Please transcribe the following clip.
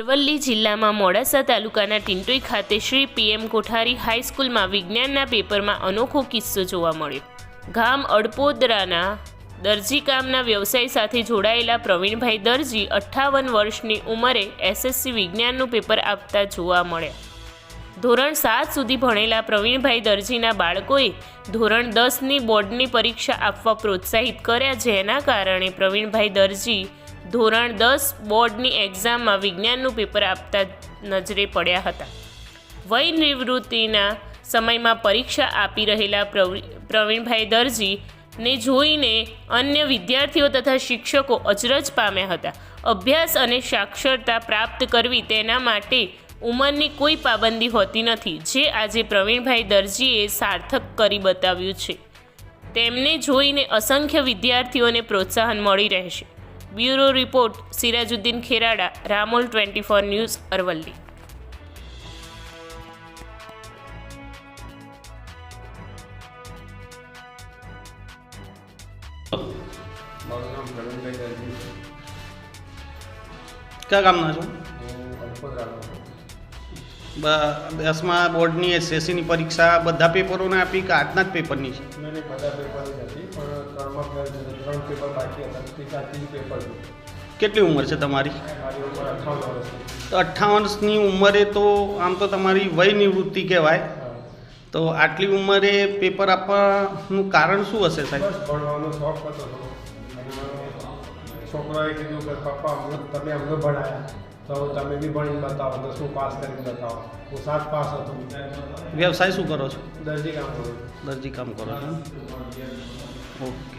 અરવલ્લી જિલ્લામાં મોડાસા તાલુકાના ટિંટોઈ ખાતે શ્રી પીએમ કોઠારી હાઈસ્કૂલમાં વિજ્ઞાનના પેપરમાં અનોખો કિસ્સો જોવા મળ્યો। ગામ અડપોદરાના દરજીકામના વ્યવસાય સાથે જોડાયેલા પ્રવીણભાઈ દરજી 58 વર્ષની ઉંમરે એસએસસી વિજ્ઞાનનું પેપર આપતા જોવા મળ્યા। ધોરણ 7 સુધી ભણેલા પ્રવીણભાઈ દરજીના બાળકોએ ધોરણ 10ની બોર્ડની પરીક્ષા આપવા પ્રોત્સાહિત કર્યા, જેના કારણે પ્રવીણભાઈ દરજી ધોરણ 10 બોર્ડની એક્ઝામમાં વિજ્ઞાનનું પેપર આપતા નજરે પડ્યા હતા। વય નિવૃત્તિના સમયમાં પરીક્ષા આપી રહેલા પ્રવીણભાઈ દરજીને જોઈને અન્ય વિદ્યાર્થીઓ તથા શિક્ષકો અચરજ પામ્યા હતા। અભ્યાસ અને સાક્ષરતા પ્રાપ્ત કરવી તેના માટે ઉંમરની કોઈ પાબંદી હોતી નથી, જે આજે પ્રવીણભાઈ દરજીએ સાર્થક કરી બતાવ્યું છે। તેમને જોઈને અસંખ્ય વિદ્યાર્થીઓને પ્રોત્સાહન મળી રહેશે। Bureau report Sirajuddin Kherada, Ramol 24 news, Aravalli. क्या કામના છો? 10મા બોર્ડની એસએસસીની પરીક્ષા બધા પેપરોને આપી કે આજના જ પેપરની છે? નહીં, બધા પેપરની હતી, પણ 3 પેપર બાકી હતા, 3 પેપર છે। કેટલી ઉંમર છે તમારી? મારી ઉંમર 58 વર્ષની। તો 58 વર્ષની ઉંમરે તો આમ તો તમારી વય નિવૃત્તિ કહેવાય, તો આટલી ઉંમરે પેપર આપવાનું કારણ શું હશે સાહેબ? બસ ભણવાનો શોખ હતો થોડો, અને છોકરાએ કીધું કે પપ્પા તમે અમને ભણાયા તો તમે બી ભણીને બતાવો, 10મું પાસ કરીને બતાવો। હું 7 પાસ હતો। વ્યવસાય શું કરો છો? દરજી કામ કરું। દરજી કામ કરો છો? ઓકે।